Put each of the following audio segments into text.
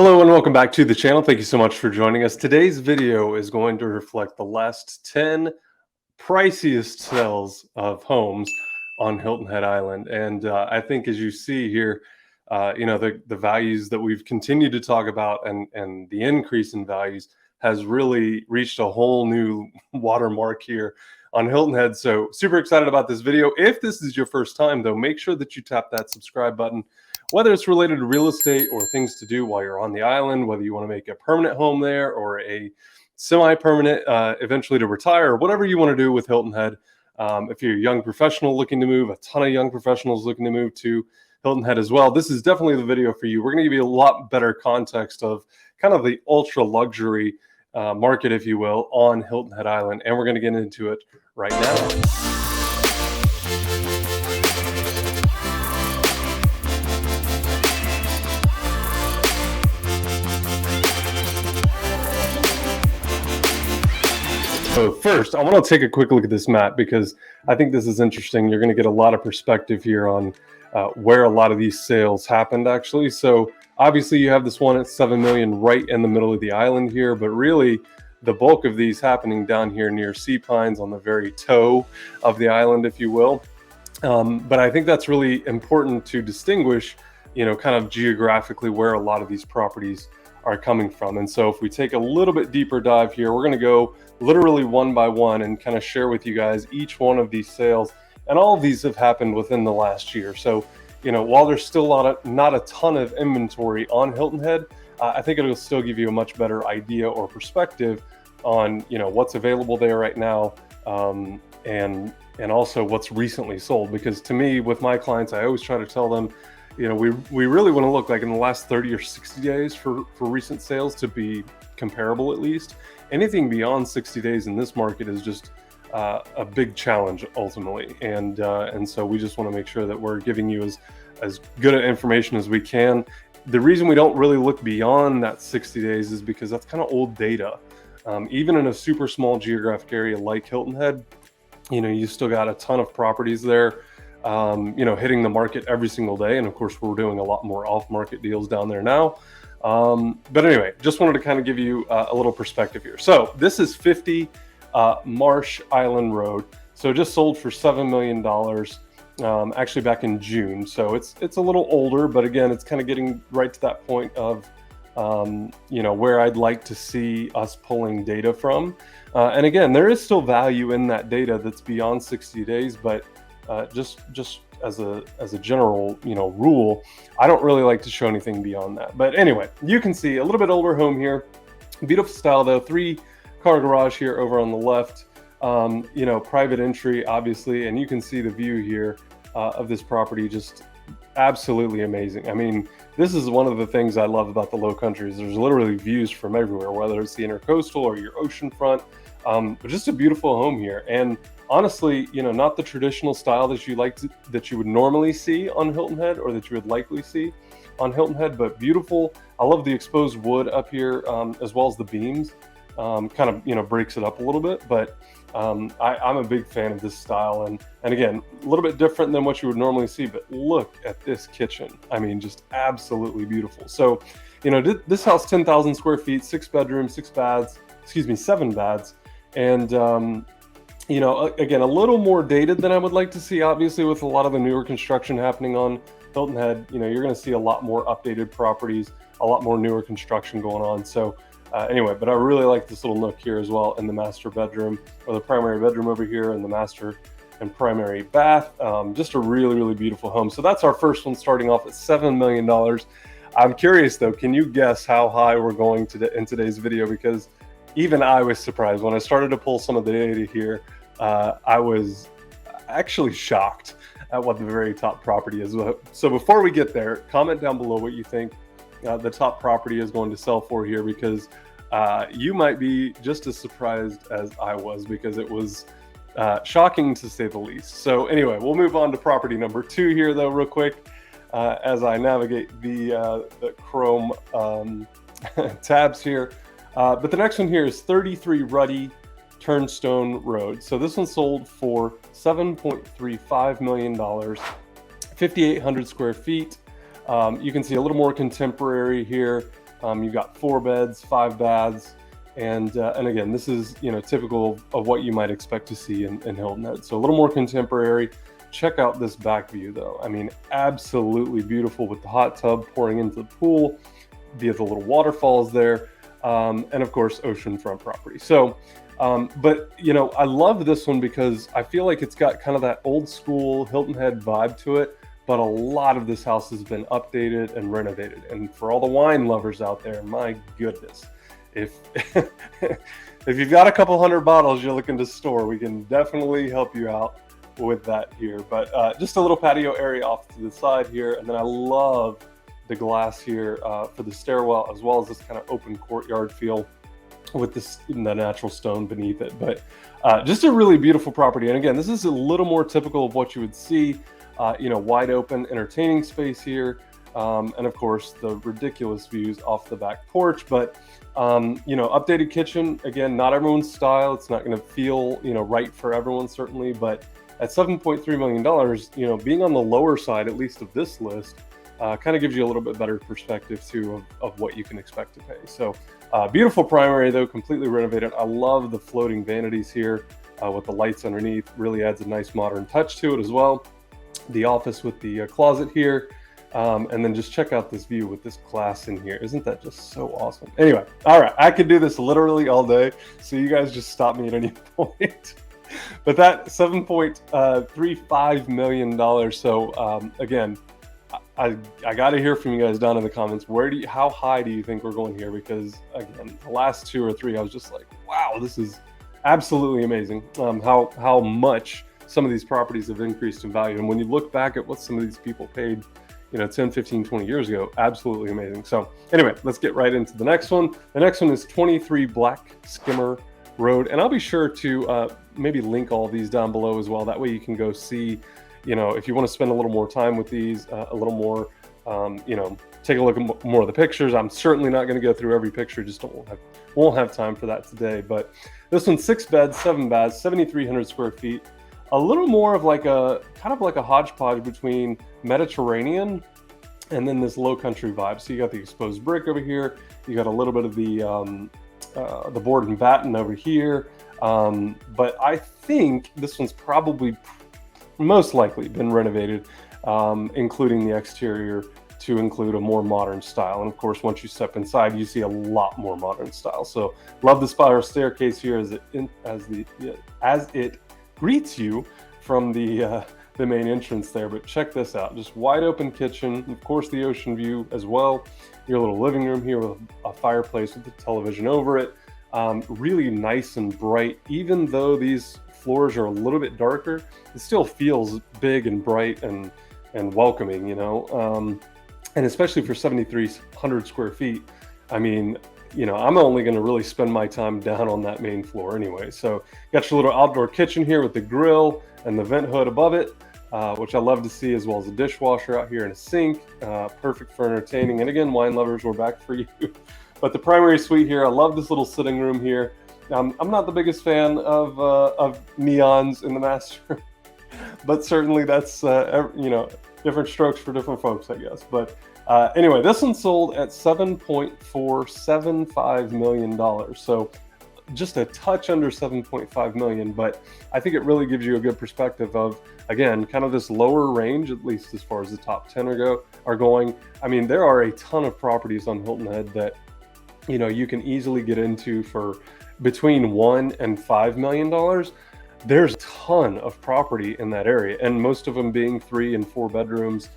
Hello and welcome back to the channel. Thank you so much for joining us. Today's video is going to reflect the last 10 priciest sales of homes on Hilton Head Island. And I think as you see here, the values that we've continued to talk about and the increase in values has really reached a whole new watermark here on Hilton Head. So super excited about this video. If this is your first time though, make sure that you tap that subscribe button, whether it's related to real estate or things to do while you're on the island, whether you want to make a permanent home there or a semi-permanent eventually to retire, or whatever you want to do with Hilton Head. If you're a young professional looking to move, a ton of young professionals looking to move to Hilton Head as well, this is definitely the video for you. We're going to give you a lot better context of kind of the ultra luxury market, if you will, on Hilton Head Island, and we're going to get into it right now. So first, I want to take a quick look at this map because I think this is interesting. You're going to get a lot of perspective here on where a lot of these sales happened actually. So obviously you have this one at 7 million right in the middle of the island here, but really the bulk of these happening down here near Sea Pines on the very toe of the island, if you will. But I think that's really important to distinguish, kind of geographically where a lot of these properties are coming from. And so if we take a little bit deeper dive here, we're going to go literally one by one and kind of share with you guys each one of these sales. And all of these have happened within the last year. So, while there's still not a ton of inventory on Hilton Head, I think it'll still give you a much better idea or perspective on, what's available there right now, and also what's recently sold. Because to me, with my clients, I always try to tell them, we really want to look like in the last 30 or 60 days for recent sales to be comparable at least. Anything beyond 60 days in this market is just a big challenge ultimately. And so we just want to make sure that we're giving you as good information as we can. The reason we don't really look beyond that 60 days is because that's kind of old data. Even in a super small geographic area like Hilton Head, you still got a ton of properties there, hitting the market every single day. And of course, we're doing a lot more off-market deals down there now. But anyway, just wanted to kind of give you a little perspective here. So this is 50 Marsh Island Road. So it just sold for $7 million, actually back in June. So it's a little older, but again, it's kind of getting right to that point of, where I'd like to see us pulling data from. And again, there is still value in that data that's beyond 60 days, but just as a general rule, I don't really like to show anything beyond that. But anyway, you can see a little bit older home here, beautiful style though, 3-car garage here over on the left, private entry obviously, and you can see the view here of this property, just absolutely amazing. I mean, this is one of the things I love about the Low Country is there's literally views from everywhere, whether it's the intercoastal or your oceanfront, but just a beautiful home here. And honestly, not the traditional style that you would normally see on Hilton Head or that you would likely see on Hilton Head, but beautiful. I love the exposed wood up here, as well as the beams. Kind of, breaks it up a little bit, but I'm a big fan of this style. And again, a little bit different than what you would normally see, but look at this kitchen. I mean, just absolutely beautiful. So, this house, 10,000 square feet, 6 bedrooms, 7 baths. And, again, a little more dated than I would like to see, obviously, with a lot of the newer construction happening on Hilton Head. You're going to see a lot more updated properties, a lot more newer construction going on. So anyway, but I really like this little nook here as well in the master bedroom, or the primary bedroom over here, and the master and primary bath. Just a really, really beautiful home. So that's our first one, starting off at $7 million. I'm curious though, can you guess how high we're going in today's video? Because even I was surprised when I started to pull some of the data here. I was actually shocked at what the very top property is. So before we get there, comment down below what you think the top property is going to sell for here, because you might be just as surprised as I was, because it was shocking to say the least. So anyway, we'll move on to property number 2 here though real quick, as I navigate the Chrome tabs here. But the next one here is 33 Ruddy Turnstone Road. So this one sold for $7.35 million, 5,800 square feet. You can see a little more contemporary here. You've got 4 beds, 5 baths, and again, this is typical of what you might expect to see in Hilton Head. So a little more contemporary. Check out this back view though. I mean, absolutely beautiful with the hot tub pouring into the pool, via the little waterfalls there, and of course, oceanfront property. So, but I love this one because I feel like it's got kind of that old school Hilton Head vibe to it, but a lot of this house has been updated and renovated. And for all the wine lovers out there, my goodness, if if you've got a couple hundred bottles you're looking to store, we can definitely help you out with that here. But just a little patio area off to the side here, and then I love the glass here for the stairwell, as well as this kind of open courtyard feel with the natural stone beneath it. But just a really beautiful property. And again, this is a little more typical of what you would see, wide open entertaining space here, and of course the ridiculous views off the back porch. But updated kitchen, again, not everyone's style. It's not going to feel right for everyone, certainly, but at $7.3 million, being on the lower side, at least of this list, kind of gives you a little bit better perspective too of what you can expect to pay. So beautiful primary though, completely renovated. I love the floating vanities here with the lights underneath. Really adds a nice modern touch to it as well. The office with the closet here, and then just check out this view with this glass in here. Isn't that just so awesome? Anyway, all right, I could do this literally all day, so you guys just stop me at any point. But that $7.35 million. So again, I got to hear from you guys down in the comments. How high do you think we're going here? Because again, the last 2 or 3, I was just like, wow, this is absolutely amazing. How much some of these properties have increased in value. And when you look back at what some of these people paid, 10, 15, 20 years ago, absolutely amazing. So anyway, let's get right into the next one. The next one is 23 Black Skimmer Road. And I'll be sure to maybe link all these down below as well. That way you can go see, if you want to spend a little more time with these, a little more, take a look at more of the pictures. I'm certainly not going to go through every picture, just won't have time for that today. But this one's 6 beds, 7 baths, 7,300 square feet. A little more of like a hodgepodge between Mediterranean and then this low country vibe. So you got the exposed brick over here. You got a little bit of the board and batten over here. But I think this one's probably most likely been renovated, including the exterior to include a more modern style. And of course, once you step inside, you see a lot more modern style. So love the spiral staircase here as it greets you from the main entrance there. But check this out, just wide open kitchen, of course the ocean view as well. Your little living room here with a fireplace with the television over it. Really nice and bright. Even though these floors are a little bit darker, it still feels big and bright and welcoming, and especially for 7,300 square feet. I mean, I'm only going to really spend my time down on that main floor anyway. So got your little outdoor kitchen here with the grill and the vent hood above it, which I love to see, as well as a dishwasher out here and a sink. Perfect for entertaining. And again, wine lovers, we're back for you. But the primary suite here, I love this little sitting room here. I'm not the biggest fan of neons in the master, but certainly that's different strokes for different folks, I guess. But anyway, this one sold at $7.475 million. So just a touch under 7.5 million, but I think it really gives you a good perspective of, again, kind of this lower range, at least as far as the top 10 are going. I mean, there are a ton of properties on Hilton Head that you can easily get into for between $1 and $5 million. There's a ton of property in that area, and most of them being 3 and 4 bedrooms,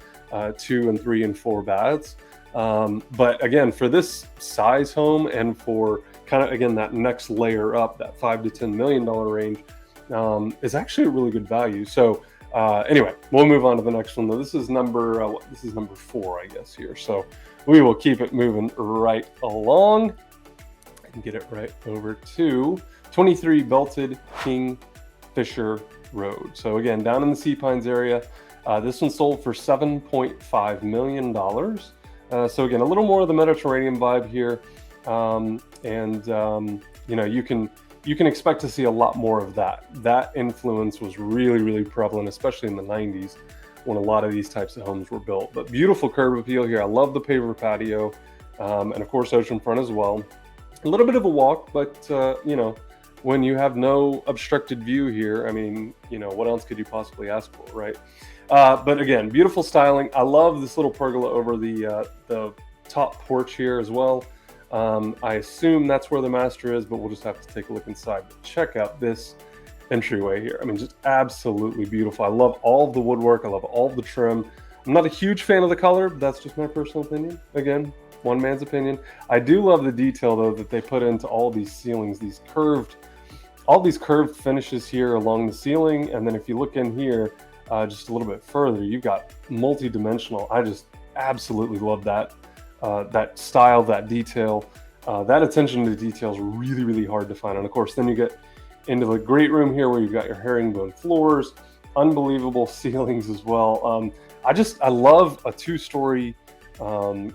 2 and 3 and 4 baths. But again, for this size home and for kind of, again, that next layer up, that $5 to $10 million range, is actually a really good value. So anyway, we'll move on to the next one. This is number 4, I guess, here. So we will keep it moving right along and get it right over to 23 Belted Kingfisher Road. So again, down in the Sea Pines area, this one sold for $7.5 million. So again, a little more of the Mediterranean vibe here. You can expect to see a lot more of that. That influence was really, really prevalent, especially in the 90s when a lot of these types of homes were built. But beautiful curb appeal here. I love the paver patio. and of course oceanfront as well. A little bit of a walk, but when you have no obstructed view here, I mean, what else could you possibly ask for, right? But again, beautiful styling. I love this little pergola over the top porch here as well. I assume that's where the master is, but we'll just have to take a look inside. But check out this entryway here. I mean, just absolutely beautiful. I love all of the woodwork. I love all of the trim. I'm not a huge fan of the color, but that's just my personal opinion. Again, one man's opinion. I do love the detail though that they put into all these ceilings, all these curved finishes here along the ceiling. And then if you look in here just a little bit further, you've got multi-dimensional. I just absolutely love that style, that detail. That attention to detail is really, really hard to find. And of course, then you get into the great room here where you've got your herringbone floors, unbelievable ceilings as well. I love a two-story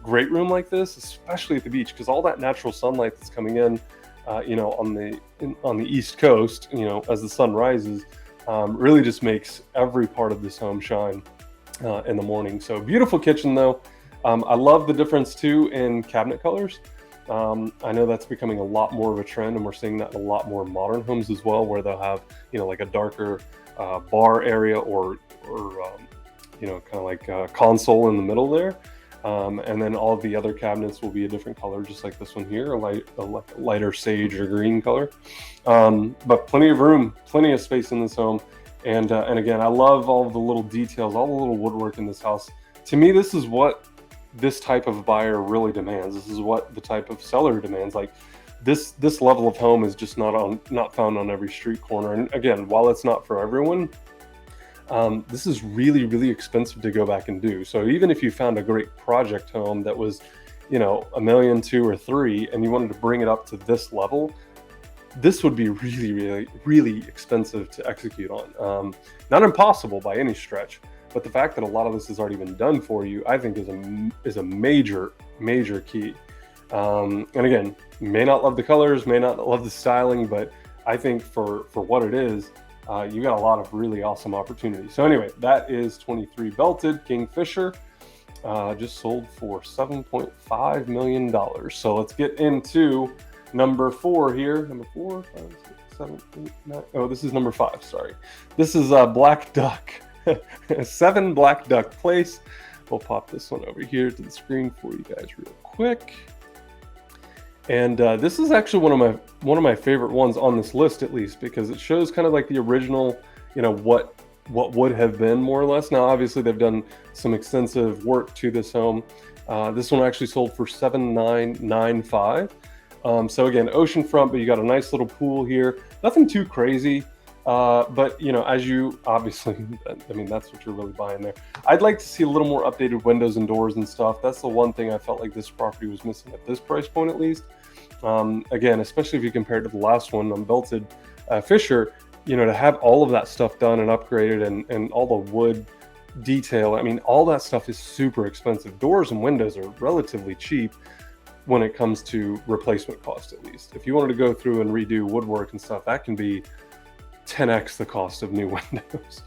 great room like this, especially at the beach, because all that natural sunlight that's coming in, on the East Coast, as the sun rises, really just makes every part of this home shine in the morning. So beautiful kitchen though. I love the difference too in cabinet colors. I know that's becoming a lot more of a trend, and we're seeing that in a lot more modern homes as well, where they'll have like a darker bar area or kind of like a console in the middle there. And then all of the other cabinets will be a different color, just like this one here, a lighter sage or green color. But plenty of room, plenty of space in this home. And again, I love all of the little details, all the little woodwork in this house. To me, this is what this type of buyer really demands. This is what the type of seller demands. Like this level of home is just not found on every street corner. And again, while it's not for everyone, this is really, really expensive to go back and do. So even if you found a great project home that was, $1 million, $2 or $3 million, and you wanted to bring it up to this level, this would be really, really, really expensive to execute on. Not impossible by any stretch, but the fact that a lot of this has already been done for you, I think is a major, major key. And again, may not love the colors, may not love the styling, but I think for what it is, you got a lot of really awesome opportunities. So anyway, that is 23 belted Kingfisher, just sold for $7.5 million. So let's get into number 4 here. Number 4, 5, 6, 7, 8, 9. Oh, this is number 5. Sorry. This is Black Duck. 7 Black Duck Place. We'll pop this one over here to the screen for you guys real quick. And this is actually one of my favorite ones on this list, at least, because it shows kind of like the original, what would have been, more or less. Now, obviously, they've done some extensive work to this home. This one actually sold for $7,995. So again, oceanfront, but you got a nice little pool here. Nothing too crazy. But as you obviously, I mean, that's what you're really buying there. I'd like to see a little more updated windows and doors and stuff. That's the one thing I felt like this property was missing at this price point, at least. Again, especially if you compare it to the last one on Belted Fisher, to have all of that stuff done and upgraded and all the wood detail. I mean, all that stuff is super expensive. Doors and windows are relatively cheap when it comes to replacement cost, at least. If you wanted to go through and redo woodwork and stuff, that can be 10x the cost of new windows,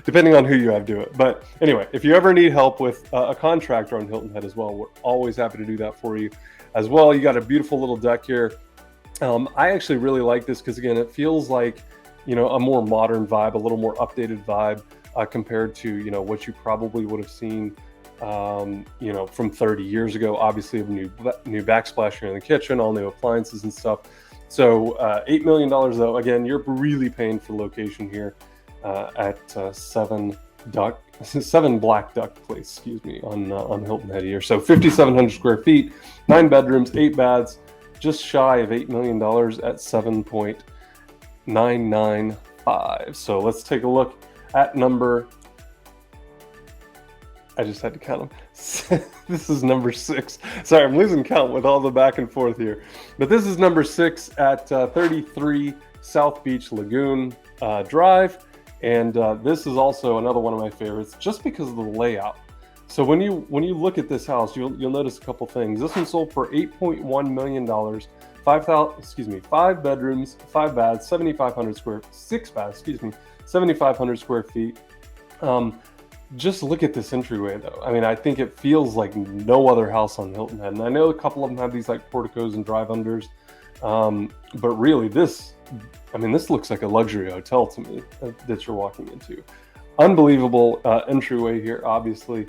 depending on who you have do it. But anyway, if you ever need help with a contractor on Hilton Head as well, we're always happy to do that for you as well. You got a beautiful little deck here. I actually really like this because, again, it feels like, a more modern vibe, a little more updated vibe compared to, what you probably would have seen, from 30 years ago. Obviously, a new backsplash here in the kitchen, all new appliances and stuff. So $8 million, though, again, you're really paying for location here at 7 Black Duck Place, on Hilton Head here. So 5,700 square feet, 9 bedrooms, 8 baths, just shy of $8 million at 7.995. So let's take a look at number. I just had to count them. This is number 6. Sorry, I'm losing count with all the back and forth here. But this is number 6 at 33 South Beach Lagoon Drive. And this is also another one of my favorites just because of the layout. So when you look at this house, you'll notice a couple things. This one sold for $8.1 million, 5 bedrooms, 5 baths, 6 baths, 7,500 square feet. Just look at this entryway though. I mean, I think it feels like no other house on Hilton Head. And I know a couple of them have these like porticos and drive unders. But really this, I mean, this looks like a luxury hotel to me that you're walking into. Unbelievable entryway here, obviously,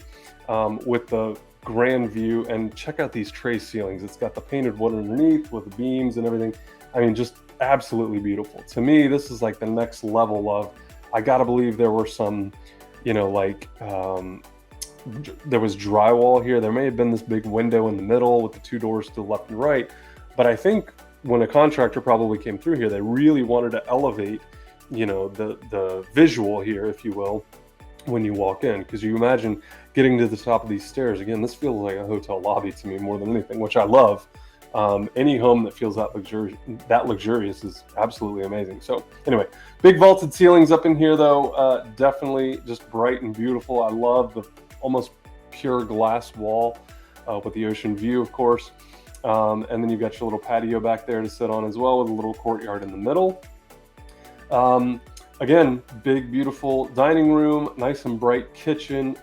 with the grand view. And check out these tray ceilings. It's got the painted wood underneath with the beams and everything. I mean, just absolutely beautiful. To me, this is like the next level of, I gotta believe there were some, like there was drywall here. There may have been this big window in the middle with the two doors to the left and right. But I think when a contractor probably came through here, they really wanted to elevate, the visual here, if you will, when you walk in. Because you imagine getting to the top of these stairs. Again, this feels like a hotel lobby to me more than anything, which I love. Any home that feels that luxurious is absolutely amazing. So anyway, big vaulted ceilings up in here though, definitely just bright and beautiful. I love the almost pure glass wall with the ocean view, of course. And then you've got your little patio back there to sit on as well with a little courtyard in the middle. Again, big, beautiful dining room, nice and bright kitchen,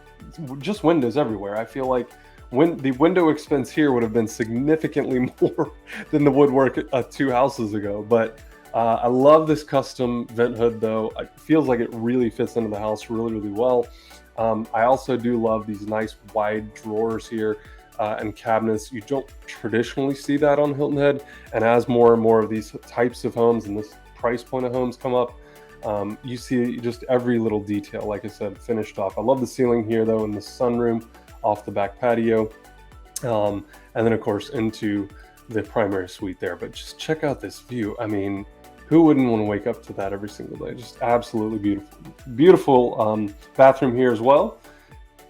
just windows everywhere. I feel like when the window expense here would have been significantly more than the woodwork 2 houses ago. But I love this custom vent hood though. It feels like it really fits into the house really, really well. I also do love these nice wide drawers here and cabinets. You don't traditionally see that on Hilton Head. And as more and more of these types of homes and this price point of homes come up, you see just every little detail, like I said, finished off. I love the ceiling here though in the sunroom off the back patio, and then of course into the primary suite there. But just check out this view. I mean, who wouldn't want to wake up to that every single day? Just absolutely beautiful bathroom here as well.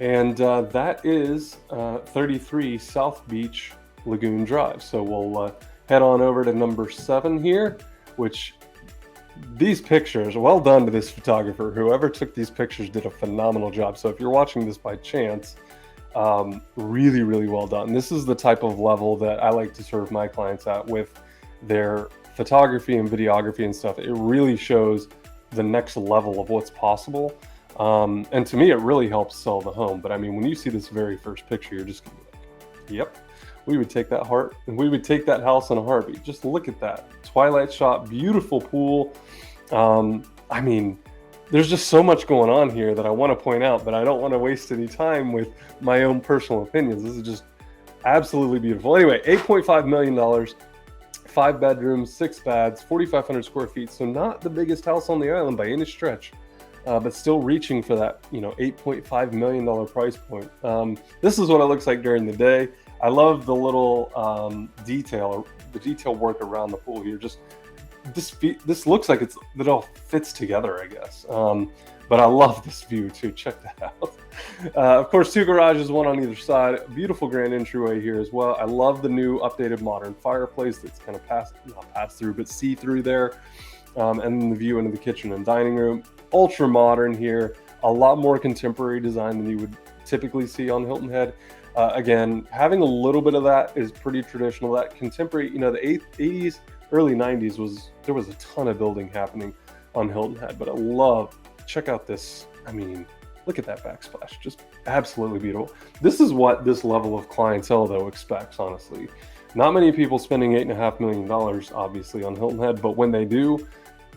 And that is 33 South Beach Lagoon Drive. So we'll head on over to number 7 here, which these pictures, well done to this photographer. Whoever took these pictures did a phenomenal job. So if you're watching this by chance, really, really well done. This is the type of level that I like to serve my clients at with their photography and videography and stuff. It really shows the next level of what's possible. And to me, it really helps sell the home. But I mean, when you see this very first picture, you're just gonna be like, yep, we would take that we would take that house in a heartbeat. Just look at that twilight shot, beautiful pool. I mean, there's just so much going on here that I want to point out, but I don't want to waste any time with my own personal opinions. This is just absolutely beautiful. Anyway, $8.5 million, 5 bedrooms, 6 baths, 4,500 square feet. So not the biggest house on the island by any stretch, but still reaching for that, $8.5 million price point. This is what it looks like during the day. I love the little the detail work around the pool here. Just this looks like it all fits together, I guess. But I love this view too. Check that out. Of course, 2 garages, 1 on either side. Beautiful grand entryway here as well. I love the new updated modern fireplace that's kind of not pass through, but see through there. And then the view into the kitchen and dining room. Ultra modern here. A lot more contemporary design than you would typically see on Hilton Head. Again, having a little bit of that is pretty traditional. That contemporary, the 80s, early 90s there was a ton of building happening on Hilton Head. But check out this. I mean, look at that backsplash. Just absolutely beautiful. This is what this level of clientele though expects, honestly. Not many people spending $8.5 million obviously on Hilton Head, but when they do,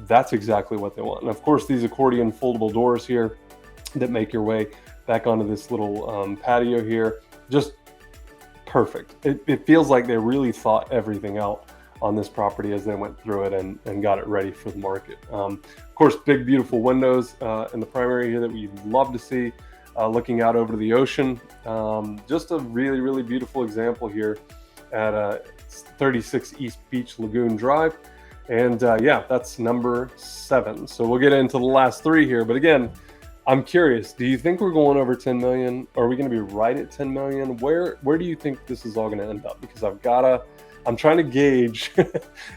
that's exactly what they want. And of course, these accordion foldable doors here that make your way back onto this little patio here, just perfect. It feels like they really thought everything out on this property as they went through it and got it ready for the market. Of course, big, beautiful windows in the primary here that we'd love to see, looking out over to the ocean. Just a really, really beautiful example here at 36 East Beach Lagoon Drive. And yeah, that's number 7. So we'll get into the last 3 here. But again, I'm curious, do you think we're going over 10 million? Are we going to be right at 10 million? Where do you think this is all going to end up? Because I'm trying to gauge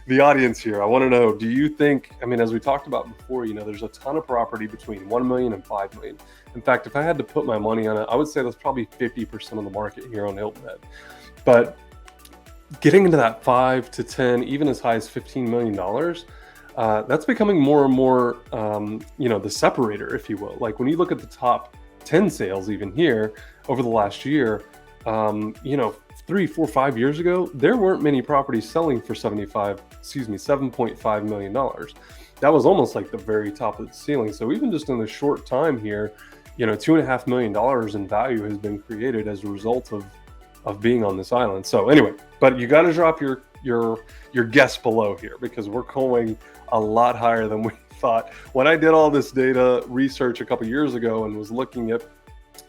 the audience here. I want to know, do you think, I mean, as we talked about before, there's a ton of property between 1 million and 5 million. In fact, if I had to put my money on it, I would say that's probably 50% of the market here on Hilton Head. But getting into that 5 to 10, even as high as $15 million, that's becoming more and more, the separator, if you will. Like when you look at the top 10 sales even here over the last year. 3, 4, 5 years ago, there weren't many properties selling for $7.5 million. That was almost like the very top of the ceiling. So even just in a short time here, $2.5 million in value has been created as a result of being on this island. So anyway, but you got to drop your guess below here, because we're going a lot higher than we thought. When I did all this data research a couple years ago and was looking at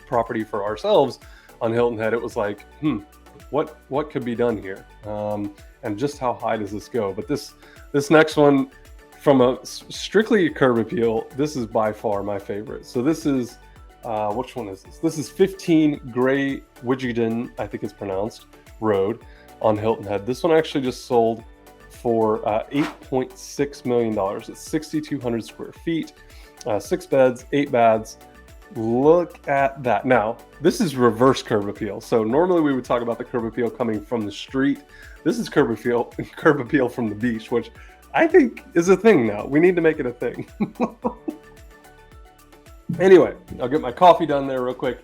property for ourselves on Hilton Head, it was like, what could be done here, and just how high does this go? But this next one, from a strictly curb appeal, this is by far my favorite. So this is which one is this? This is 15 Grey Widgeon, I think it's pronounced, Road on Hilton Head. This one actually just sold for $8.6 million. It's 6,200 square feet, 6 beds, 8 baths. Look at that. Now, this is reverse curb appeal. So normally we would talk about the curb appeal coming from the street. This is curb appeal from the beach, which I think is a thing now. We need to make it a thing. Anyway, I'll get my coffee done there real quick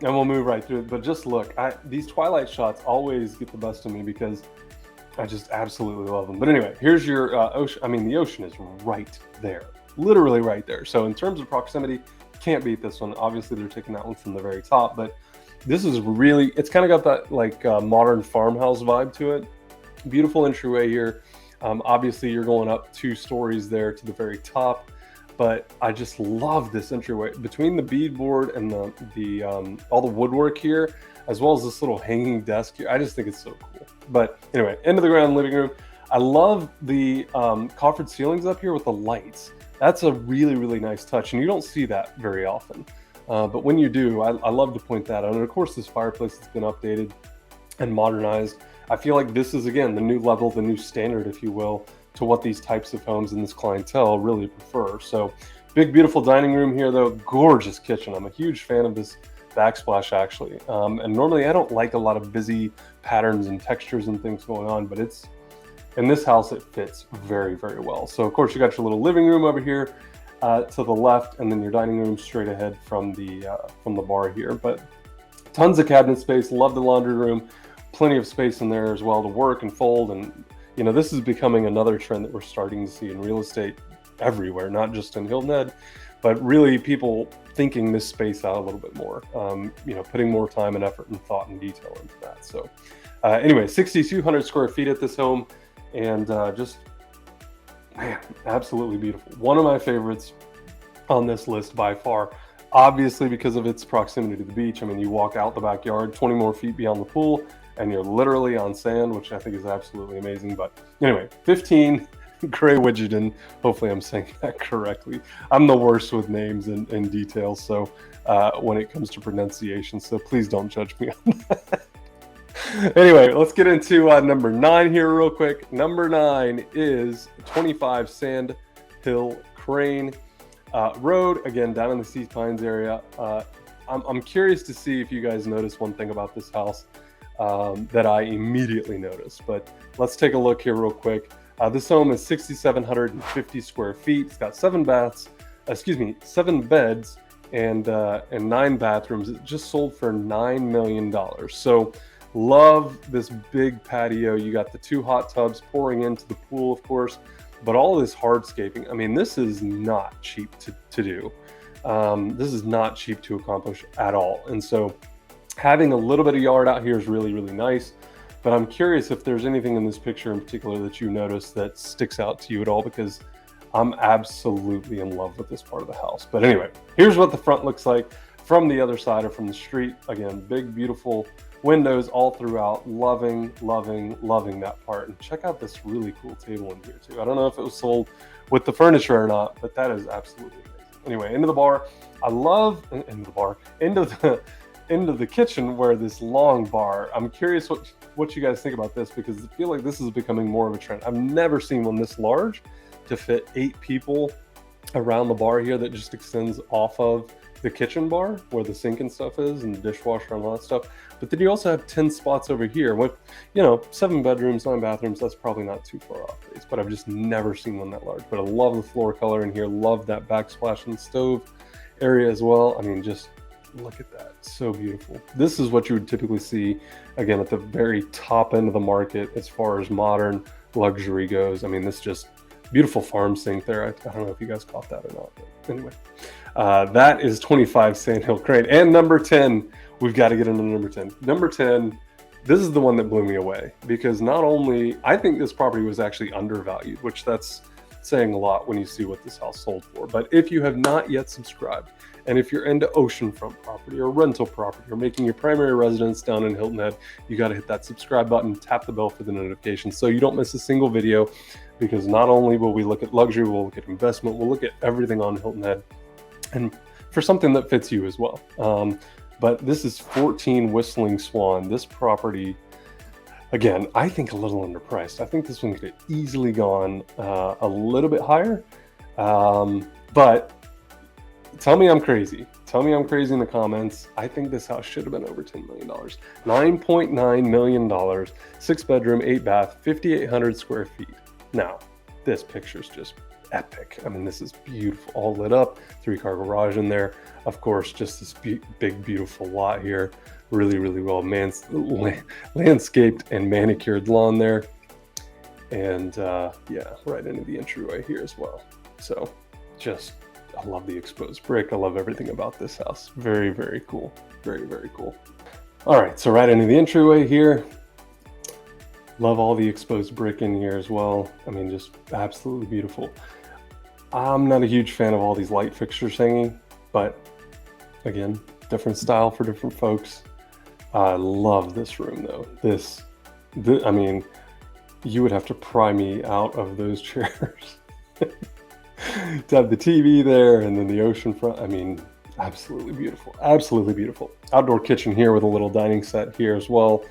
and we'll move right through it. But just look, these twilight shots always get the best of me because I just absolutely love them. But anyway, here's your ocean. I mean, the ocean is right there, literally right there. So in terms of proximity, can't beat this one. Obviously, they're taking that one from the very top, but this is really, it's kind of got that like modern farmhouse vibe to it. Beautiful entryway here. Obviously, you're going up 2 stories there to the very top, but I just love this entryway between the beadboard and the all the woodwork here, as well as this little hanging desk here. I just think it's so cool. But anyway, end of the ground living room. I love the coffered ceilings up here with the lights. That's a really, really nice touch, and you don't see that very often. But when you do, I love to point that out. And of course, this fireplace has been updated and modernized. I feel like this is, again, the new level, the new standard, if you will, to what these types of homes and this clientele really prefer. So big, beautiful dining room here, though. Gorgeous kitchen. I'm a huge fan of this backsplash, actually. And normally I don't like a lot of busy patterns and textures and things going on, but in this house, it fits very, very well. So of course you got your little living room over here to the left, and then your dining room straight ahead from the bar here. But tons of cabinet space. Love the laundry room. Plenty of space in there as well to work and fold. And this is becoming another trend that we're starting to see in real estate everywhere, not just in Hilton Head, but really people thinking this space out a little bit more. Putting more time and effort and thought and detail into that. So anyway, 6,200 square feet at this home. And just, man, absolutely beautiful. One of my favorites on this list by far, obviously because of its proximity to the beach. I mean, you walk out the backyard 20 more feet beyond the pool and you're literally on sand, which I think is absolutely amazing. But anyway, 15 Grey Widgeon. Hopefully I'm saying that correctly. I'm the worst with names and details, so when it comes to pronunciation, so please don't judge me on that. Anyway, let's get into number 9 here real quick. Number 9 is 25 Sand Hill Crane Road, again, down in the Sea Pines area. I'm curious to see if you guys notice one thing about this house that I immediately noticed, but let's take a look here real quick. This home is 6,750 square feet. It's got 7 beds, and 9 bathrooms. It just sold for $9 million. So love this big patio. You got the 2 hot tubs pouring into the pool, of course, but all this hardscaping. I mean, this is not cheap to do. This is not cheap to accomplish at all. And so having a little bit of yard out here is really, really nice. But I'm curious if there's anything in this picture in particular that you notice that sticks out to you at all, because I'm absolutely in love with this part of the house. But anyway, here's what the front looks like from the other side or from the street. Again, big, beautiful windows all throughout. Loving, loving, loving that part. And check out this really cool table in here too. I don't know if it was sold with the furniture or not, but that is absolutely amazing. Anyway, into the bar. I love into the kitchen where this long bar. I'm curious what you guys think about this, because I feel like this is becoming more of a trend. I've never seen one this large to fit 8 people around the bar here, that just extends off of the kitchen bar where the sink and stuff is, and the dishwasher and all that stuff. But then you also have 10 spots over here with, 7 bedrooms, 9 bathrooms. That's probably not too far off base, but I've just never seen one that large. But I love the floor color in here. Love that backsplash and stove area as well. I mean, just look at that. So beautiful. This is what you would typically see, again, at the very top end of the market as far as modern luxury goes. I mean, this just beautiful farm sink there. I don't know if you guys caught that or not, but anyway. That is 25 Sandhill Crane. And number 10, we've got to get into number 10. Number 10, this is the one that blew me away, because not only, I think this property was actually undervalued, which that's saying a lot when you see what this house sold for. But if you have not yet subscribed, and if you're into oceanfront property or rental property or making your primary residence down in Hilton Head, you got to hit that subscribe button, tap the bell for the notifications so you don't miss a single video, because not only will we look at luxury, we'll look at investment, we'll look at everything on Hilton Head, and for something that fits you as well. But this is 14 Whistling Swan. This property, again, I think a little underpriced. I think this one could have easily gone a little bit higher. But tell me I'm crazy. Tell me I'm crazy in the comments. I think this house should have been over $10 million. $9.9 million, 6-bedroom, 8-bath, 5,800 square feet. Now, this picture's just epic. I mean, this is beautiful, all lit up, 3-car garage in there. Of course, just this big, beautiful lot here. Really, really well landscaped and manicured lawn there. And yeah, right into the entryway here as well. So just, I love the exposed brick. I love everything about this house. Very, very cool. Very, very cool. All right, so right into the entryway here. Love all the exposed brick in here as well. I mean, just absolutely beautiful. I'm not a huge fan of all these light fixtures hanging, but again, different style for different folks. I love this room though. I mean, you would have to pry me out of those chairs to have the TV there and then the ocean front. I mean, absolutely beautiful. Absolutely beautiful. Outdoor kitchen here with a little dining set here as well.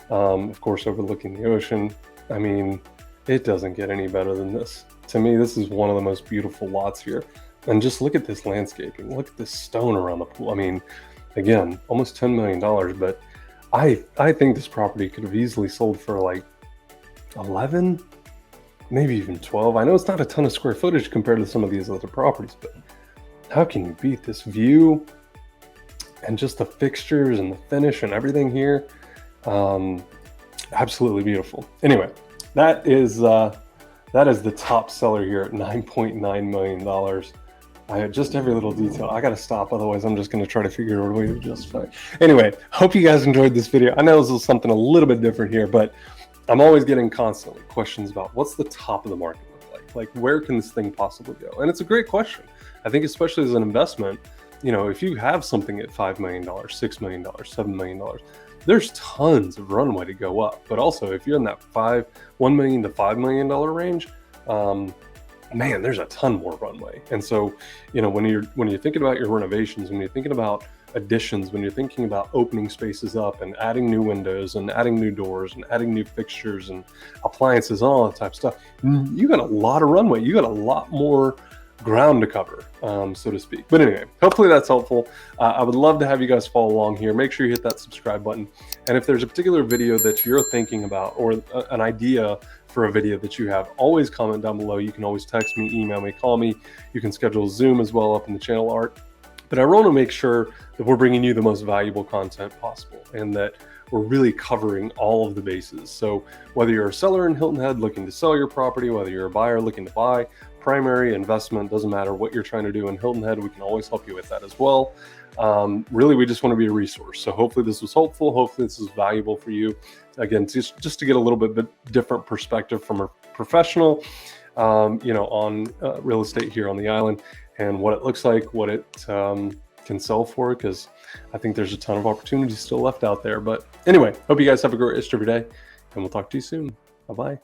Of course, overlooking the ocean. I mean, it doesn't get any better than this. To me, this is one of the most beautiful lots here. And just look at this landscaping. Look at this stone around the pool. I mean, again, almost $10 million, but I think this property could have easily sold for like 11, maybe even 12. I know it's not a ton of square footage compared to some of these other properties, but how can you beat this view and just the fixtures and the finish and everything here? Absolutely beautiful. Anyway, that is the top seller here at $9.9 million. Just every little detail. I gotta stop, otherwise I'm just gonna try to figure out a way to justify. Anyway, hope you guys enjoyed this video. I know this is something a little bit different here, but I'm always getting constantly questions about what's the top of the market look like? Like, where can this thing possibly go? And it's a great question. I think especially as an investment, you know, if you have something at $5 million, $6 million, $7 million, there's tons of runway to go up. But also, if you're in that $1 million to $5 million range, man, there's a ton more runway. And so, you know, when you're thinking about your renovations, when you're thinking about additions, when you're thinking about opening spaces up and adding new windows and adding new doors and adding new fixtures and appliances and all that type of stuff, you got a lot of runway. You got a lot more ground to cover, so to speak. But anyway, hopefully that's helpful. I would love to have you guys follow along here. Make sure you hit that subscribe button. And if there's a particular video that you're thinking about or an idea for a video that you have, always comment down below. You can always text me, email me, call me. You can schedule Zoom as well up in the channel art. But I want to make sure that we're bringing you the most valuable content possible and that we're really covering all of the bases. So whether you're a seller in Hilton Head looking to sell your property, whether you're a buyer looking to buy, primary investment, doesn't matter what you're trying to do in Hilton Head, we can always help you with that as well. Really, we just want to be a resource. So hopefully this was helpful. Hopefully this is valuable for you. Again, just to get a little bit different perspective from a professional, you know, on real estate here on the island and what it looks like, what it can sell for, because I think there's a ton of opportunities still left out there. But anyway, hope you guys have a great rest of your day, and we'll talk to you soon. Bye-bye.